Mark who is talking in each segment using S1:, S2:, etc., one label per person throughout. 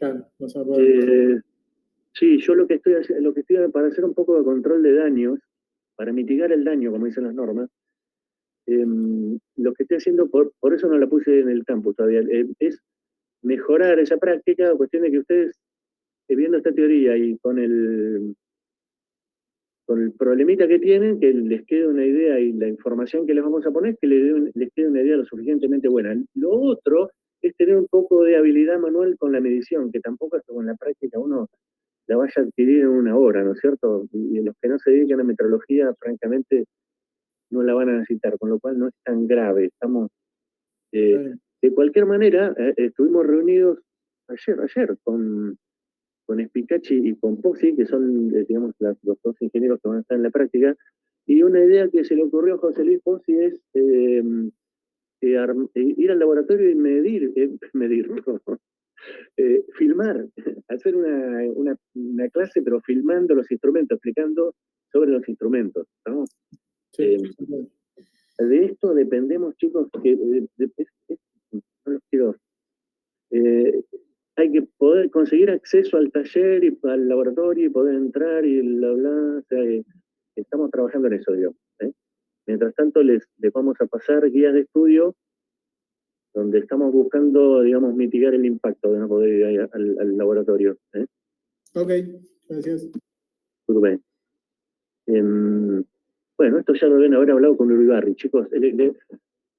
S1: Claro, no se puede.
S2: Sí, yo lo que estoy para hacer un poco de control de daños, para mitigar el daño, como dicen las normas, lo que estoy haciendo, por eso no la puse en el campus todavía, es mejorar esa práctica, cuestión de que ustedes, viendo esta teoría y con el problemita que tienen, que les quede una idea y la información que les vamos a poner, que les quede una idea lo suficientemente buena. Lo otro es tener un poco de habilidad manual con la medición, que tampoco es con la práctica uno la vaya a adquirir en una hora, ¿no es cierto? Y los que no se dedican a metrología, francamente, no la van a necesitar, con lo cual no es tan grave. Estamos, de cualquier manera, estuvimos reunidos ayer con Spicachi y con Pozzi, que son, digamos, los dos ingenieros que van a estar en la práctica, y una idea que se le ocurrió a José Luis Pozzi es ir al laboratorio y filmar, hacer una clase, pero filmando los instrumentos, explicando sobre los instrumentos, ¿no?
S1: Sí,
S2: de esto dependemos, chicos, que no los quiero. Hay que poder conseguir acceso al taller y al laboratorio y poder entrar y bla, bla. O sea, estamos trabajando en eso, digamos. Mientras tanto, les vamos a pasar guías de estudio donde estamos buscando, digamos, mitigar el impacto de no poder ir al laboratorio.
S1: Ok, gracias.
S2: Muy bien. Bueno, esto ya lo deben haber hablado con Uribarri, chicos.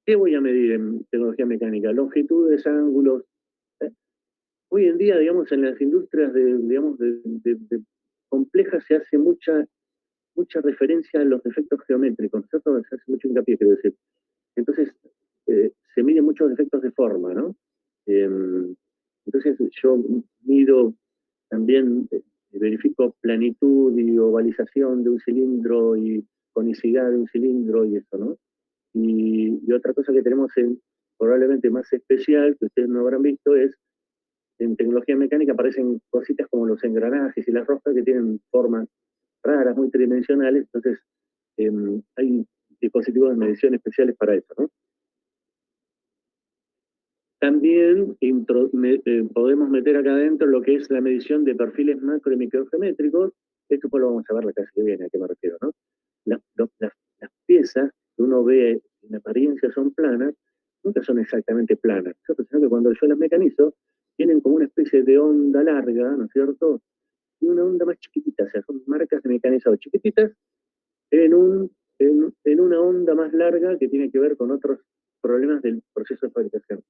S2: ¿Qué voy a medir en tecnología mecánica? Longitudes, ángulos. Hoy en día, digamos, en las industrias de complejas se hace mucha referencia a los defectos geométricos, ¿cierto? Se hace mucho hincapié, quiero decir. Entonces, se miden muchos defectos de forma, ¿no? Entonces, yo mido también, verifico planitud y ovalización de un cilindro y conicidad de un cilindro y eso, ¿no? Y otra cosa que tenemos probablemente más especial, que ustedes no habrán visto, es en tecnología mecánica aparecen cositas como los engranajes y las roscas que tienen formas raras, muy tridimensionales, entonces hay dispositivos de medición especiales para eso, ¿no? También podemos meter acá adentro lo que es la medición de perfiles macro y microgeométricos. Esto pues lo vamos a ver la clase que viene, a qué me refiero, ¿no? Las piezas que uno ve en apariencia son planas, nunca son exactamente planas, ¿cierto? Sino que cuando yo las mecanizo, tienen como una especie de onda larga, ¿no es cierto? Y una onda más chiquitita, o sea, son marcas de mecanizado chiquititas en una onda más larga que tiene que ver con otros problemas del proceso de fabricación.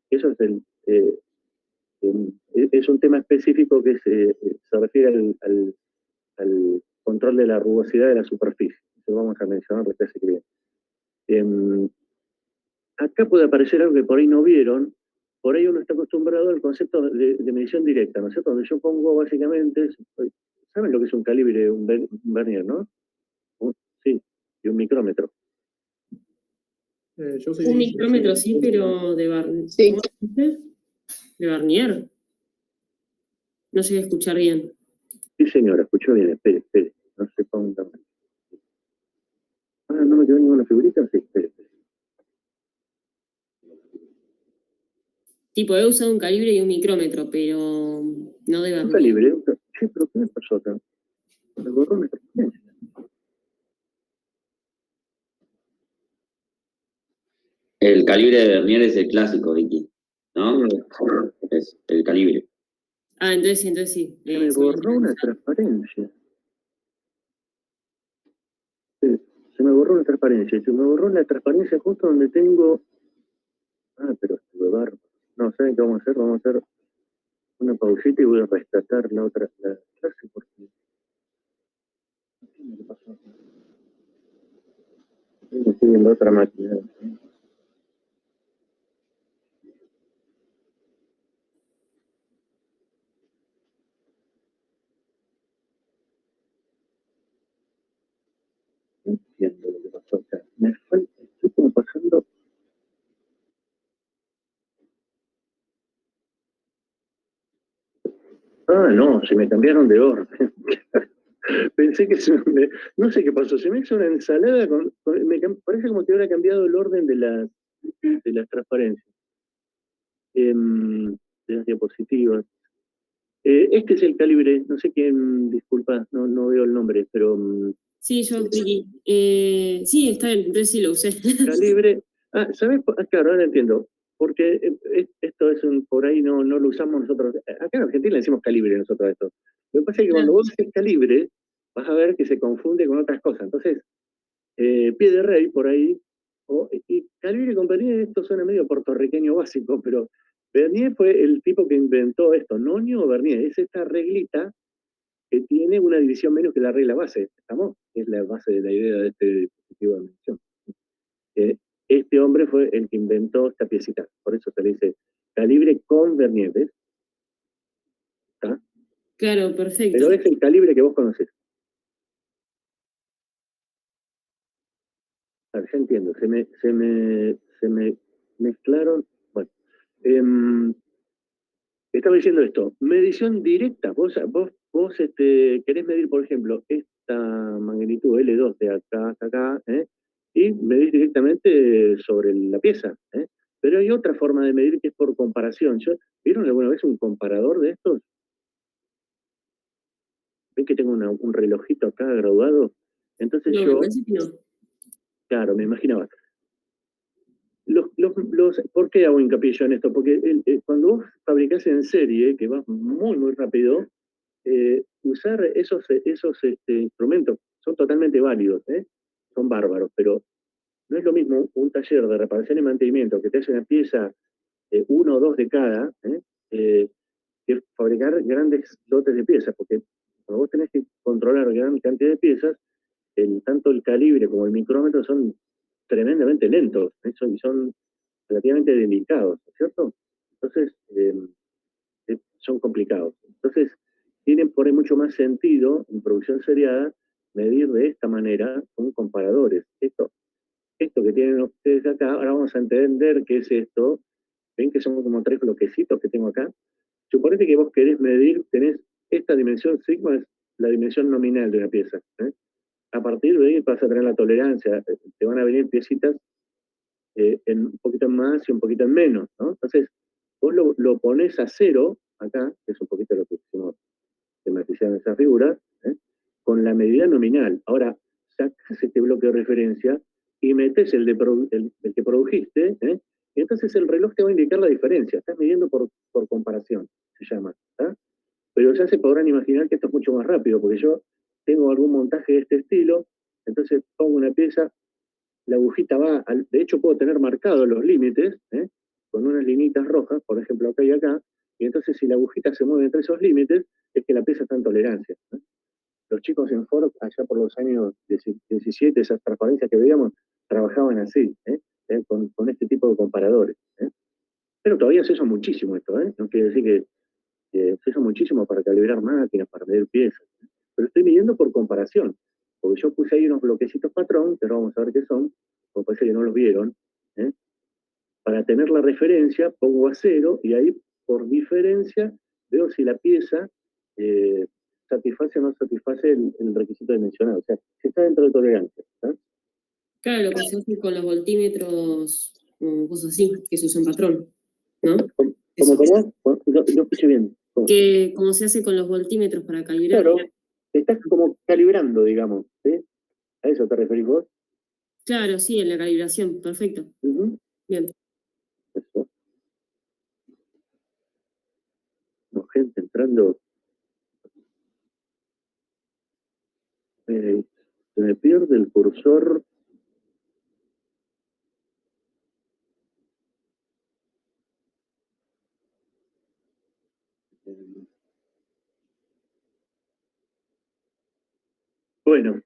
S2: Eso es un tema específico que se refiere al control de la rugosidad de la superficie. Eso vamos a mencionar la clase que viene. Acá puede aparecer algo que por ahí no vieron. Por ahí uno está acostumbrado al concepto de medición directa, ¿no es cierto? Donde yo pongo básicamente, ¿saben lo que es un calibre, un vernier, no? Sí, y un micrómetro.
S3: Un micrómetro sí, pero de Barnier.
S4: Sí.
S3: ¿De Barnier? No sé escuchar bien.
S2: Sí, señora, escuchó bien, espere, no se ponga mal. ¿No me quedó ninguna figurita? Sí, espere.
S3: Tipo, he usado un calibre y un micrómetro, pero no de Barnier.
S2: Un calibre, sí, pero ¿qué me pasó acá? Me borró una transparencia.
S5: El calibre de Vernier es el clásico, Vicky, ¿no? Es el calibre.
S3: Ah, entonces sí.
S2: Me borró una transparencia. Sí, se me borró una transparencia. Se me borró la transparencia justo donde tengo... pero estuve barro. No, ¿saben qué vamos a hacer? Vamos a hacer una pausita y voy a rescatar la clase porque... ¿Qué me pasó? Estoy viendo otra máquina. No entiendo lo que pasó acá. Me falta, estoy como pasando... No, se me cambiaron de orden. Pensé que no sé qué pasó, se me hizo una ensalada parece como que hubiera cambiado el orden de las transparencias. De las diapositivas. Este es el calibre, no sé quién, disculpa, no veo el nombre, pero
S3: Sí, yo, Vicky. Sí, está bien, entonces sí lo usé.
S2: calibre. ¿Sabes? Claro, ahora entiendo. Porque esto es por ahí no lo usamos nosotros. Acá en Argentina le decimos calibre nosotros a esto. Lo que pasa es que cuando vos haces calibre, vas a ver que se confunde con otras cosas. Entonces, pie de rey por ahí, y calibre con Bernier, esto suena medio puertorriqueño básico, pero Bernier fue el tipo que inventó esto. Noño o Bernier, es esta reglita que tiene una división menos que la regla base, ¿estamos? Es la base de la idea de este dispositivo de medición. Este hombre fue el que inventó esta piecita, por eso se le dice calibre con Bernier, ¿ves? ¿Está?
S3: Claro, perfecto.
S2: Pero es el calibre que vos conocés. A ver, ya entiendo, se me mezclaron. Bueno, estaba diciendo esto, medición directa. Vos querés medir, por ejemplo, esta magnitud L2 de acá hasta acá, y medís directamente sobre la pieza. Pero hay otra forma de medir que es por comparación. ¿Vieron alguna vez un comparador de estos? ¿Ven que tengo un relojito acá graduado? Entonces
S3: No, me
S2: yo,
S3: parece que no.
S2: claro, me imaginaba. ¿Por qué hago hincapié yo en esto? Porque cuando vos fabricás en serie, que vas muy, muy rápido, usar esos instrumentos son totalmente válidos, son bárbaros, pero no es lo mismo un taller de reparación y mantenimiento que te hace una pieza, uno o dos de cada, que fabricar grandes lotes de piezas, porque cuando vos tenés que controlar gran cantidad de piezas, tanto el calibre como el micrómetro son tremendamente lentos, y son relativamente delicados, ¿no es cierto? Entonces, son complicados. Entonces, tienen por ahí mucho más sentido en producción seriada medir de esta manera con comparadores. Esto que tienen ustedes acá, ahora vamos a entender qué es esto. Ven que son como tres bloquecitos que tengo acá. Suponete que vos querés medir, tenés esta dimensión sigma, es la dimensión nominal de una pieza. A partir de ahí vas a tener la tolerancia, te van a venir piecitas en un poquito más y un poquito en menos, ¿no? Entonces, vos lo pones a cero, acá, que es un poquito lo que hicimos tematizar en esa figura, con la medida nominal. Ahora, sacas este bloque de referencia y metes el que produjiste, y entonces el reloj te va a indicar la diferencia. Estás midiendo por comparación, se llama. ¿Tá? Pero ya se podrán imaginar que esto es mucho más rápido, porque yo tengo algún montaje de este estilo, entonces pongo una pieza, la agujita va, de hecho puedo tener marcados los límites, con unas linitas rojas, por ejemplo acá y acá, y entonces si la agujita se mueve entre esos límites, es que la pieza está en tolerancia. Los chicos en Ford, allá por los años 17, esas transparencias que veíamos, trabajaban así, con este tipo de comparadores. Pero todavía se usa muchísimo esto, no quiere decir que se usa muchísimo para calibrar máquinas, para medir piezas. Pero estoy midiendo por comparación, porque yo puse ahí unos bloquecitos patrón, que ahora vamos a ver qué son, como parece que no los vieron. Para tener la referencia, pongo a cero y ahí, por diferencia, veo si la pieza satisface o no satisface el requisito dimensional. O sea, si está dentro de tolerancia.
S3: Claro, lo que se hace con los voltímetros, cosas así, que se usan patrón, ¿no?
S2: ¿Cómo? No escuché bien. ¿Cómo?
S3: Que como se hace con los voltímetros para calibrar.
S2: Claro, estás como calibrando, digamos. ¿Sí? ¿A eso te referís vos?
S3: Claro, sí, en la calibración, perfecto. Bien.
S2: Eso. No, gente entrando. Se me pierde el cursor. Bueno,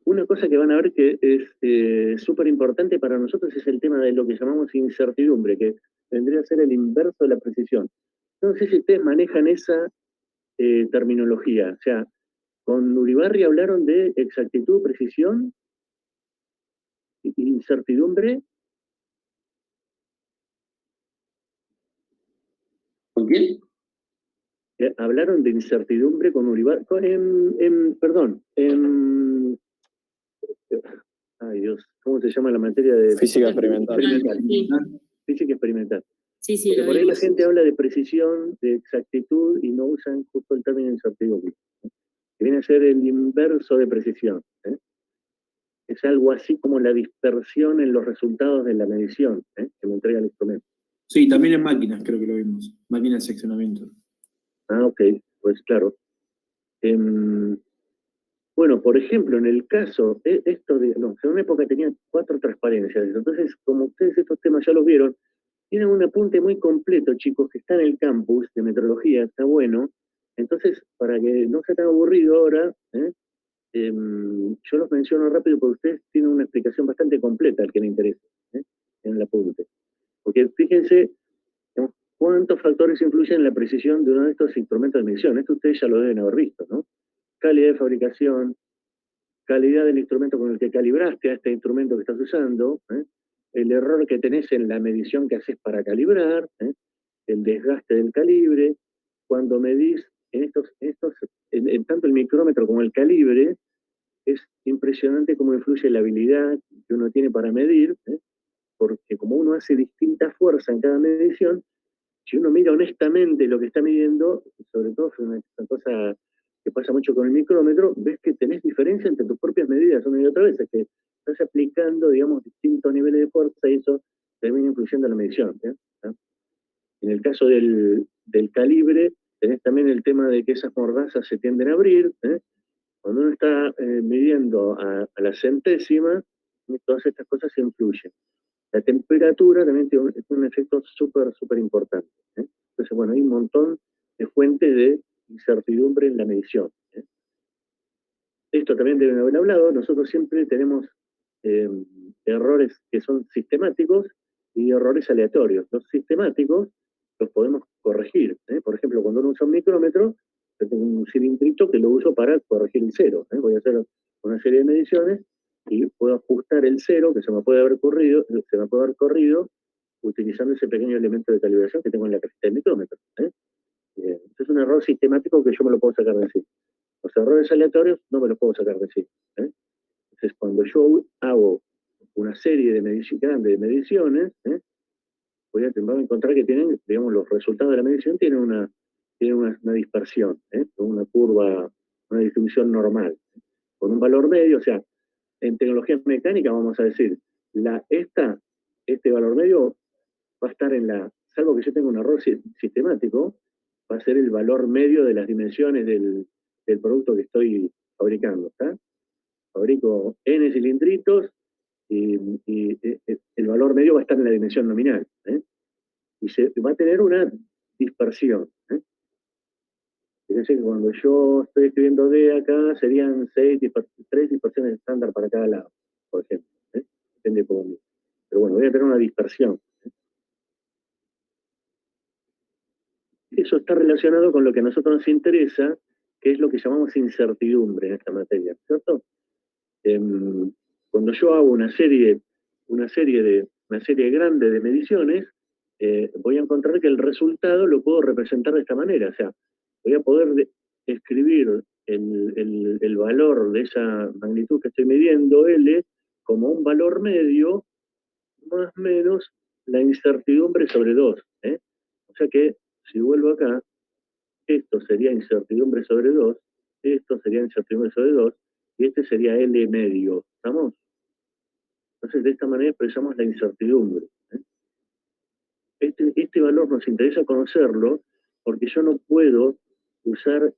S2: una cosa que van a ver que es súper importante para nosotros es el tema de lo que llamamos incertidumbre, que vendría a ser el inverso de la precisión. No sé si ustedes manejan esa terminología. O sea, con Uribarri hablaron de exactitud, precisión, incertidumbre.
S5: ¿Con quién?
S2: Hablaron de incertidumbre con Uribarri. Perdón. Ay Dios, ¿cómo se llama la materia de
S4: Física experimental.
S2: Física experimental.
S3: Sí,
S2: Porque
S3: lo
S2: por ahí la
S3: vimos.
S2: gente habla de precisión, de exactitud, y no usan justo el término incertidumbre, ¿eh? Que viene a ser el inverso de precisión, ¿eh? Es algo así como la dispersión en los resultados de la medición, ¿eh? Que me entrega el instrumento.
S4: Sí, también en máquinas creo que lo vimos. Máquinas de seccionamiento.
S2: Ah, ok, pues claro. Bueno, por ejemplo, en el caso, esto de, no, en una época tenía 4 transparencias, entonces, como ustedes estos temas ya los vieron, tienen un apunte muy completo, chicos, que está en el campus de metrología, está bueno. Entonces, para que no sea tan aburrido ahora, yo los menciono rápido porque ustedes tienen una explicación bastante completa al que le interese, ¿eh? En el apunte. Porque fíjense, ¿no?, cuántos factores influyen en la precisión de uno de estos instrumentos de medición. Esto ustedes ya lo deben haber visto, ¿no? Calidad de fabricación, calidad del instrumento con el que calibraste a este instrumento que estás usando, ¿eh? El error que tenés en la medición que haces para calibrar, ¿eh? El desgaste del calibre, cuando medís en tanto el micrómetro como el calibre, es impresionante cómo influye la habilidad que uno tiene para medir, ¿eh? Porque como uno hace distinta fuerza en cada medición, si uno mira honestamente lo que está midiendo, sobre todo es una cosa que pasa mucho con el micrómetro, ves que tenés diferencia entre tus propias medidas una y otra vez, es que estás aplicando, digamos, distintos niveles de fuerza y eso termina influyendo en la medición, ¿eh? En el caso del calibre, tenés también el tema de que esas mordazas se tienden a abrir, ¿eh? Cuando uno está midiendo a la centésima, todas estas cosas influyen. La temperatura también tiene un efecto súper importante, ¿eh? Entonces, bueno, hay un montón de fuentes de incertidumbre en la medición, ¿eh? Esto también deben haber hablado. Nosotros siempre tenemos eh, errores que son sistemáticos y errores aleatorios. Los sistemáticos los podemos corregir, ¿eh? Por ejemplo, cuando uno usa un micrómetro, yo tengo un cilindrito que lo uso para corregir el cero, ¿eh? Voy a hacer una serie de mediciones y puedo ajustar el cero que se me puede haber corrido utilizando ese pequeño elemento de calibración que tengo en la cajita del micrómetro, ¿eh? Es un error sistemático que yo me lo puedo sacar de encima. Los errores aleatorios no me los puedo sacar de encima, ¿eh? Entonces, cuando yo hago una serie de grande de mediciones, voy a encontrar que tienen, digamos, los resultados de la medición tienen una dispersión, una curva, una distribución normal, con un valor medio. O sea, en tecnología mecánica vamos a decir, este valor medio va a estar salvo que yo tenga un error sistemático, va a ser el valor medio de las dimensiones del producto que estoy fabricando, ¿está? Fabrico N cilindritos y el valor medio va a estar en la dimensión nominal, ¿eh? Y se va a tener una dispersión, ¿eh? Fíjense que cuando yo estoy escribiendo D acá, serían 3 dispersiones estándar para cada lado, por ejemplo, ¿eh? Depende de cómo mire. Pero bueno, voy a tener una dispersión. Eso está relacionado con lo que a nosotros nos interesa, que es lo que llamamos incertidumbre en esta materia, ¿cierto? Cuando yo hago una serie grande de mediciones, voy a encontrar que el resultado lo puedo representar de esta manera. O sea, voy a poder escribir el valor de esa magnitud que estoy midiendo, L, como un valor medio, más o menos la incertidumbre sobre 2, ¿eh? O sea que, si vuelvo acá, esto sería incertidumbre sobre 2, esto sería incertidumbre sobre 2, y este sería L medio, ¿estamos? Entonces, de esta manera expresamos la incertidumbre, ¿eh? Este valor nos interesa conocerlo porque yo no puedo usar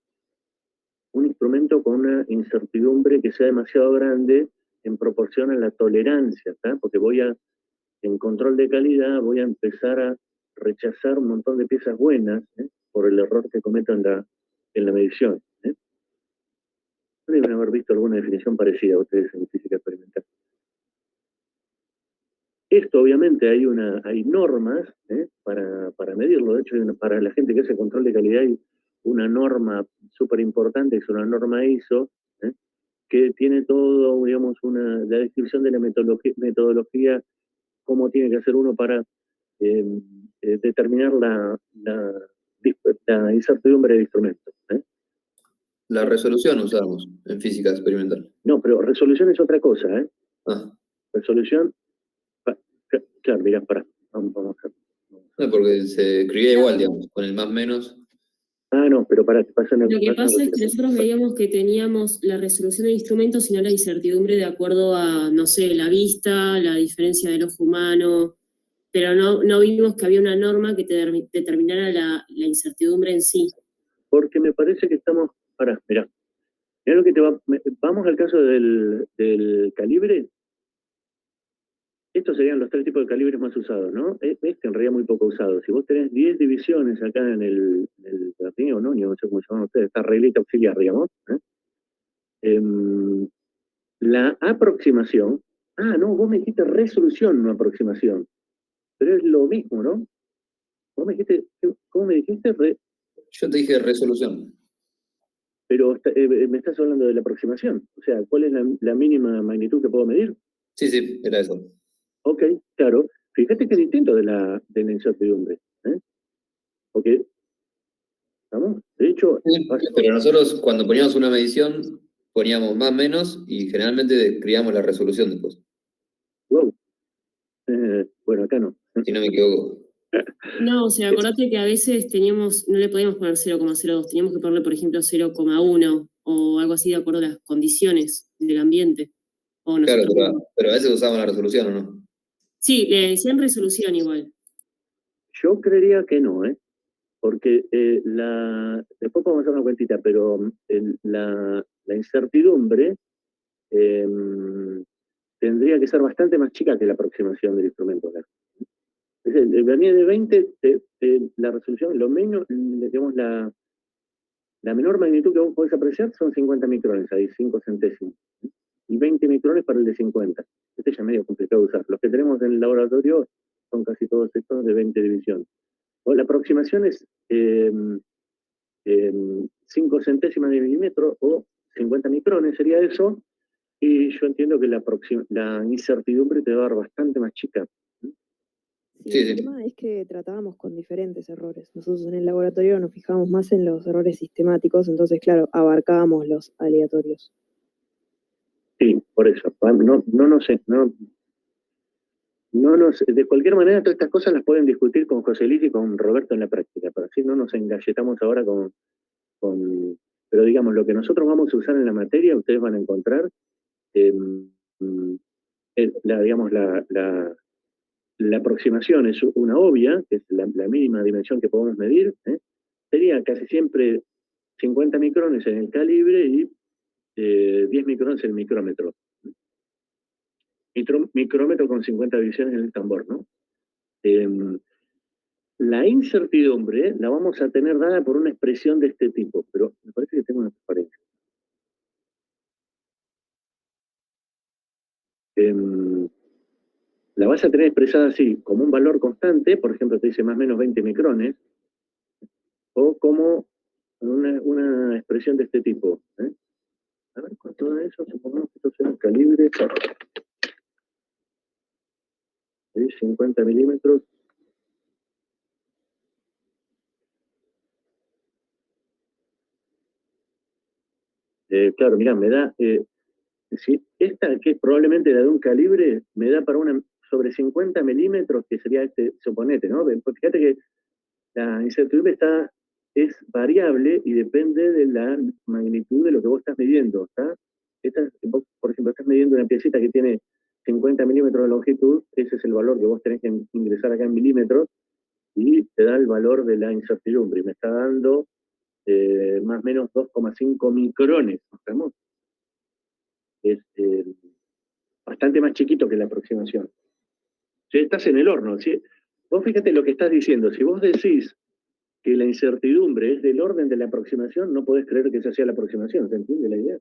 S2: un instrumento con una incertidumbre que sea demasiado grande en proporción a la tolerancia, ¿tá? Porque en control de calidad, voy a empezar a rechazar un montón de piezas buenas, por el error que cometo en la medición, ¿eh? Deben haber visto alguna definición parecida a ustedes en física experimental. Esto obviamente hay normas, para medirlo. De hecho, para la gente que hace control de calidad hay una norma súper importante, es una norma ISO, que tiene todo, digamos, la descripción de la metodología, cómo tiene que hacer uno para determinar la incertidumbre del instrumento, ¿eh?
S6: La resolución usamos en física experimental.
S2: No, pero resolución es otra cosa, ¿eh?
S6: Ah,
S2: Resolución, claro, mirá, vamos a
S6: No, porque se escribía igual, digamos, con el más menos.
S2: Ah, no, pero para que pasa una
S3: Lo que
S2: pasa una
S3: pasa es que
S2: cosita.
S3: nosotros veíamos que teníamos la resolución del instrumento, sino la incertidumbre de acuerdo a, no sé, la vista, la diferencia del ojo humano, pero no vimos que había una norma que determinara la incertidumbre en sí.
S2: Porque me parece que estamos. Ahora, mirá lo que te va. Vamos al caso del calibre. Estos serían los 3 tipos de calibres más usados, ¿no? Este en realidad muy poco usado. Si vos tenés 10 divisiones acá en el platinio, ¿no? No sé cómo se llaman ustedes, esta reglita auxiliar, digamos. La aproximación. Ah, no, vos me dijiste resolución, no aproximación. Pero es lo mismo, ¿no? Vos me dijiste, ¿cómo me dijiste?
S6: Yo te dije resolución.
S2: Pero me estás hablando de la aproximación. O sea, ¿cuál es la mínima magnitud que puedo medir?
S6: Sí, era eso.
S2: Ok, claro. Fíjate que es distinto de la incertidumbre. Porque, ¿estamos? De hecho,
S6: Sí, pero nosotros cuando poníamos una medición, poníamos más menos y generalmente escribíamos la resolución después,
S2: wow. Bueno, acá no.
S6: si no me equivoco.
S3: No, o sea, acordate que a veces no le podíamos poner 0,02, teníamos que ponerle, por ejemplo, 0,1 o algo así de acuerdo a las condiciones del ambiente. O
S6: Claro,
S3: nosotros
S6: pero a veces usábamos la resolución, ¿o no?
S3: Sí, le decían resolución igual.
S2: Yo creería que no, ¿eh? Porque después podemos hacer una cuentita, pero la incertidumbre tendría que ser bastante más chica que la aproximación del instrumento. Es el vernier de 20, la resolución, lo menos, digamos, la menor magnitud que vos podés apreciar son 50 micrones, ahí 5 centésimos. Y 20 micrones para el de 50. Este ya es medio complicado de usar. Los que tenemos en el laboratorio son casi todos estos de 20 divisiones. La aproximación es 5 centésimas de milímetro o 50 micrones sería eso, y yo entiendo que la incertidumbre te va a dar bastante más chica.
S7: Sí,
S6: Sí,
S7: el tema es que tratábamos con diferentes errores. Nosotros en el laboratorio nos fijamos más en los errores sistemáticos, entonces, claro, abarcábamos los aleatorios.
S2: Sí, por eso. De cualquier manera, todas estas cosas las pueden discutir con José Luis y con Roberto en la práctica, pero así no nos engalletamos ahora pero digamos, lo que nosotros vamos a usar en la materia, ustedes van a encontrar, digamos, la aproximación es una obvia, que es la mínima dimensión que podemos medir, sería casi siempre 50 micrones en el calibre y 10 micrones en el micrómetro. Micrómetro con 50 divisiones en el tambor, ¿no? La incertidumbre la vamos a tener dada por una expresión de este tipo, pero me parece que tengo una transparencia. La vas a tener expresada así, como un valor constante, por ejemplo, te dice más o menos 20 micrones, o como una expresión de este tipo. A ver, con todo eso, supongamos que esto sea un calibre de 50 milímetros. Claro, mirá, me da, si esta, que es probablemente la de un calibre, me da para una sobre 50 milímetros, que sería suponete, ¿no? Fíjate que la incertidumbre es variable y depende de la magnitud de lo que vos estás midiendo, ¿está? Vos, por ejemplo, estás midiendo una piecita que tiene 50 milímetros de longitud, ese es el valor que vos tenés que ingresar acá en milímetros, y te da el valor de la incertidumbre, y me está dando más o menos 2,5 micrones, ¿estamos? Es bastante más chiquito que la aproximación. Si estás en el horno, ¿sí? Vos fíjate lo que estás diciendo, si vos decís que la incertidumbre es del orden de la aproximación, no podés creer que esa sea la aproximación, ¿se entiende la idea?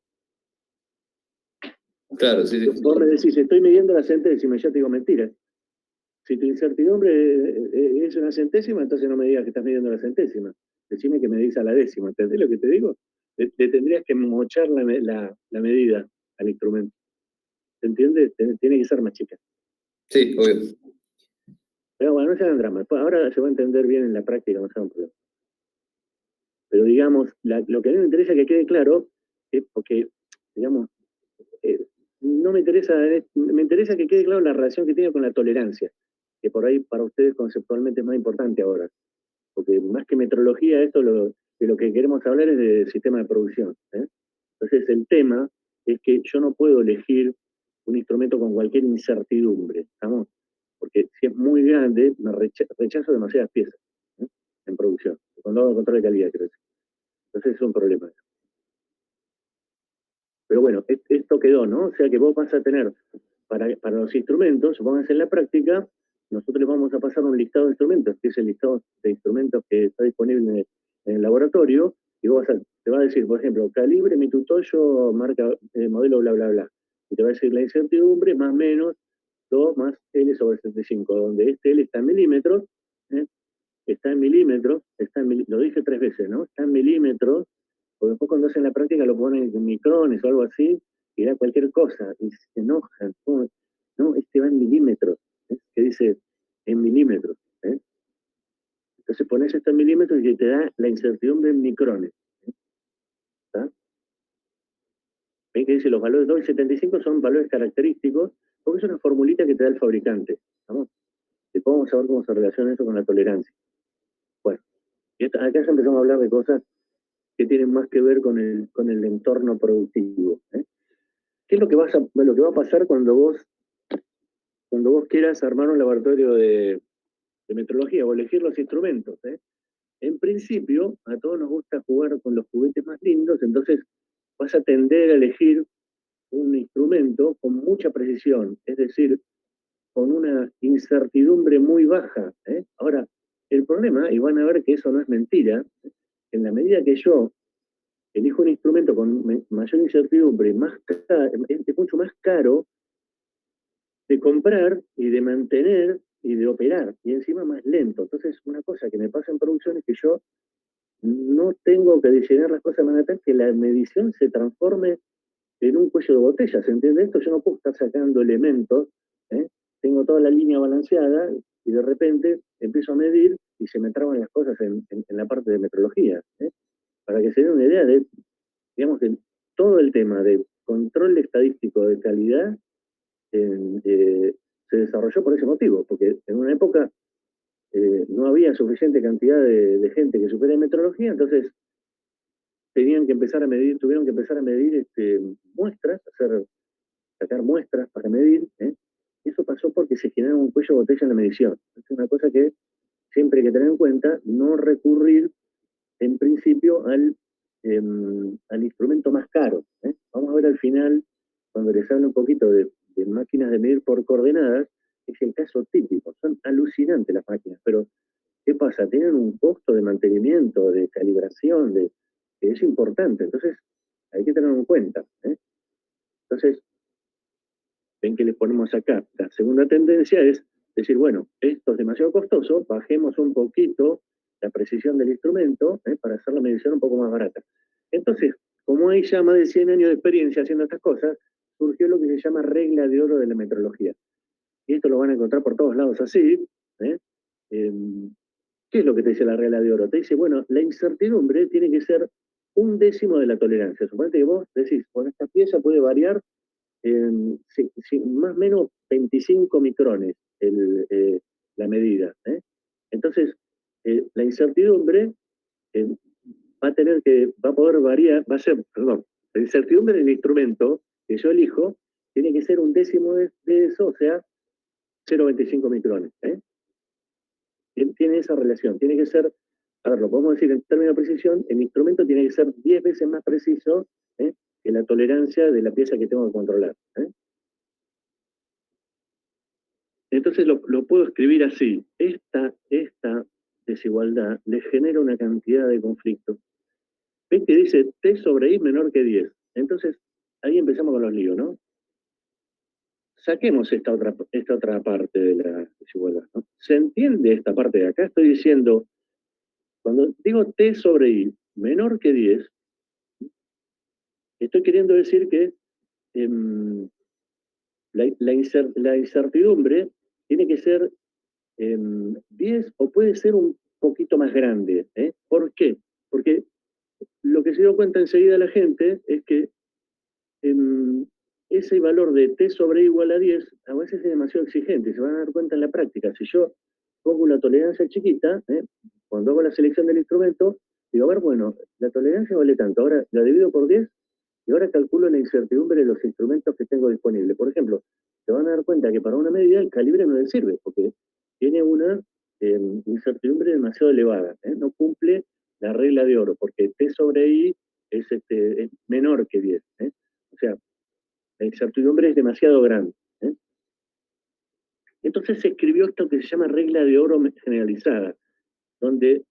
S6: Claro, sí.
S2: Vos me decís, estoy midiendo la centésima, y yo te digo mentira. Si tu incertidumbre es una centésima, entonces no me digas que estás midiendo la centésima. Decime que medís a la décima, ¿entendés lo que te digo? Le tendrías que mochar la medida al instrumento. ¿Se entiende? Tiene que ser más chica.
S6: Sí, obvio.
S2: Pero bueno, no se hagan drama. Ahora se va a entender bien en la práctica, no se hagan problema. Pero digamos, lo que a mí me interesa que quede claro es porque, digamos, no me interesa que quede claro la relación que tiene con la tolerancia. que por ahí para ustedes conceptualmente es más importante ahora, porque más que metrología, de lo que queremos hablar es de sistema de producción. Entonces el tema es que yo no puedo elegir un instrumento con cualquier incertidumbre, ¿estamos? Porque si es muy grande, rechazo demasiadas piezas en producción, cuando hago control de calidad, quiero decir. Entonces es un problema. Pero bueno, esto quedó, ¿no? O sea que vos vas a tener, para los instrumentos, supónganse en la práctica, nosotros les vamos a pasar un listado de instrumentos, que es el listado de instrumentos que está disponible en el laboratorio, y vos te va a decir, por ejemplo, calibre, mitutoyo, marca, modelo, bla, bla, bla. Y te va a decir la incertidumbre, más menos, 2 más L sobre 75, donde este L está en milímetros, está en milímetros, lo dije 3 veces, ¿no? Está en milímetros, porque después cuando hacen la práctica lo ponen en micrones o algo así, y da cualquier cosa, y se enojan. No, este va en milímetros, que dice en milímetros. Entonces pones esto en milímetros y te da la incertidumbre en micrones. ¿Está? ¿Ven que dice los valores 2 y 75 son valores característicos? Porque es una formulita que te da el fabricante. ¿Estamos? Después vamos a ver cómo se relaciona eso con la tolerancia. Bueno, y acá ya empezamos a hablar de cosas que tienen más que ver con el entorno productivo. ¿Qué es lo que va a pasar cuando vos quieras armar un laboratorio de metrología o elegir los instrumentos? En principio, a todos nos gusta jugar con los juguetes más lindos, entonces vas a tender a elegir un instrumento con mucha precisión, es decir, con una incertidumbre muy baja. Ahora, el problema, y van a ver que eso no es mentira, en la medida que yo elijo un instrumento con mayor incertidumbre, es mucho más caro de comprar y de mantener y de operar, y encima más lento. Entonces, una cosa que me pasa en producción es que yo no tengo que diseñar las cosas de manera tal que la medición se transforme en un cuello de botella, ¿se entiende esto? Yo no puedo estar sacando elementos, tengo toda la línea balanceada y de repente empiezo a medir y se me traban las cosas en la parte de metrología. Para que se den una idea de, digamos, de todo el tema de control estadístico de calidad se desarrolló por ese motivo, porque en una época no había suficiente cantidad de gente que supiera metrología, entonces tuvieron que empezar a medir muestras, sacar muestras para medir, y eso pasó porque se generó un cuello de botella en la medición. Es una cosa que siempre hay que tener en cuenta, no recurrir en principio al instrumento más caro. Vamos a ver al final, cuando les hablo un poquito de máquinas de medir por coordenadas, es el caso típico, son alucinantes las máquinas, pero ¿qué pasa? Tienen un costo de mantenimiento, de calibración, que es importante, entonces hay que tenerlo en cuenta. Entonces, ven que le ponemos acá. La segunda tendencia es decir, bueno, esto es demasiado costoso, bajemos un poquito la precisión del instrumento para hacer la medición un poco más barata. Entonces, como hay ya más de 100 años de experiencia haciendo estas cosas, surgió lo que se llama regla de oro de la metrología. Y esto lo van a encontrar por todos lados así. ¿Qué es lo que te dice la regla de oro? Te dice, bueno, la incertidumbre tiene que ser 1/10 de la tolerancia. Suponete que vos decís, bueno, esta pieza puede variar más o menos 25 micrones la medida. Entonces, la incertidumbre va a poder variar, la incertidumbre del instrumento que yo elijo tiene que ser 1/10 de eso, o sea, 0,25 micrones. Tiene esa relación, tiene que ser, a ver, lo podemos decir en términos de precisión, el instrumento tiene que ser 10 veces más preciso que la tolerancia de la pieza que tengo que controlar. Entonces lo puedo escribir así. Esta desigualdad le genera una cantidad de conflictos. ¿Ven que dice T sobre I menor que 10? Entonces, ahí empezamos con los líos, ¿no? Saquemos esta otra parte de la desigualdad, ¿no? ¿Se entiende esta parte de acá? Estoy diciendo, cuando digo T sobre I menor que 10, estoy queriendo decir que la incertidumbre tiene que ser 10 o puede ser un poquito más grande. ¿Por qué? Porque lo que se dio cuenta enseguida la gente es que ese valor de t sobre i igual a 10 a veces es demasiado exigente, se van a dar cuenta en la práctica. Si yo pongo una tolerancia chiquita, cuando hago la selección del instrumento, digo, a ver, bueno, la tolerancia vale tanto, ahora la divido por 10 y ahora calculo la incertidumbre de los instrumentos que tengo disponibles. Por ejemplo, se van a dar cuenta que para una medida el calibre no le sirve, porque tiene una incertidumbre demasiado elevada, no cumple la regla de oro, porque t sobre i es menor que 10. O sea, la incertidumbre es demasiado grande. Entonces se escribió esto que se llama regla de oro generalizada, donde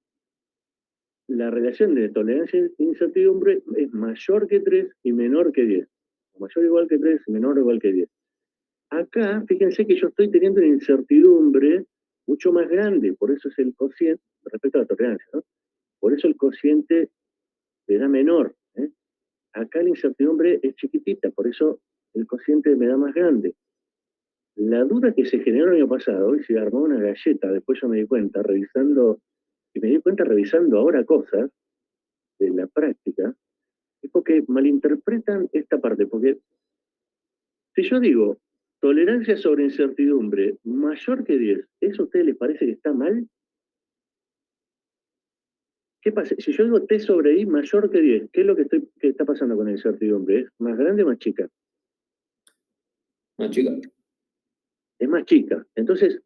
S2: la relación de tolerancia e incertidumbre es mayor que 3 y menor que 10. O mayor o igual que 3 y menor o igual que 10. Acá, fíjense que yo estoy teniendo una incertidumbre mucho más grande, por eso es el cociente, respecto a la tolerancia, ¿no? Por eso el cociente me da menor. Acá la incertidumbre es chiquitita, por eso el cociente me da más grande. La duda que se generó el año pasado, y se armó una galleta, después yo me di cuenta, revisando ahora cosas de la práctica, es porque malinterpretan esta parte, porque si yo digo tolerancia sobre incertidumbre mayor que 10, ¿eso a ustedes les parece que está mal? ¿Qué pasa? Si yo digo t sobre i mayor que 10, ¿qué es lo que está pasando con la incertidumbre? ¿Es más grande o más chica?
S6: Más chica.
S2: Es más chica. Entonces,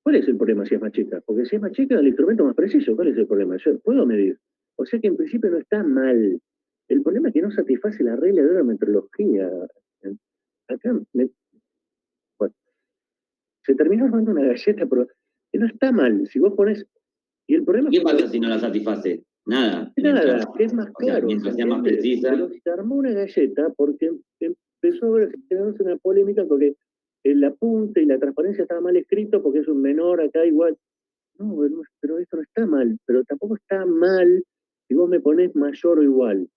S2: ¿cuál es el problema si es más chica? Porque si es más chica, el instrumento es más preciso. ¿Cuál es el problema? Yo puedo medir. O sea que en principio no está mal. El problema es que no satisface la regla de la metrología. Acá, bueno, se terminó armando una galleta, pero que no está mal. Si vos pones... Y el problema
S5: ¿Qué
S2: es que
S5: pasa si no la satisface? Nada.
S2: nada, que es más
S5: O sea,
S2: claro.
S5: mientras sea más
S2: ¿entiendes?
S5: precisa.
S2: Pero se armó una galleta porque empezó a generarse una polémica porque el apunte y la transparencia estaba mal escrito porque es un menor acá igual. No, pero esto no está mal, pero tampoco está mal si vos me ponés mayor o igual.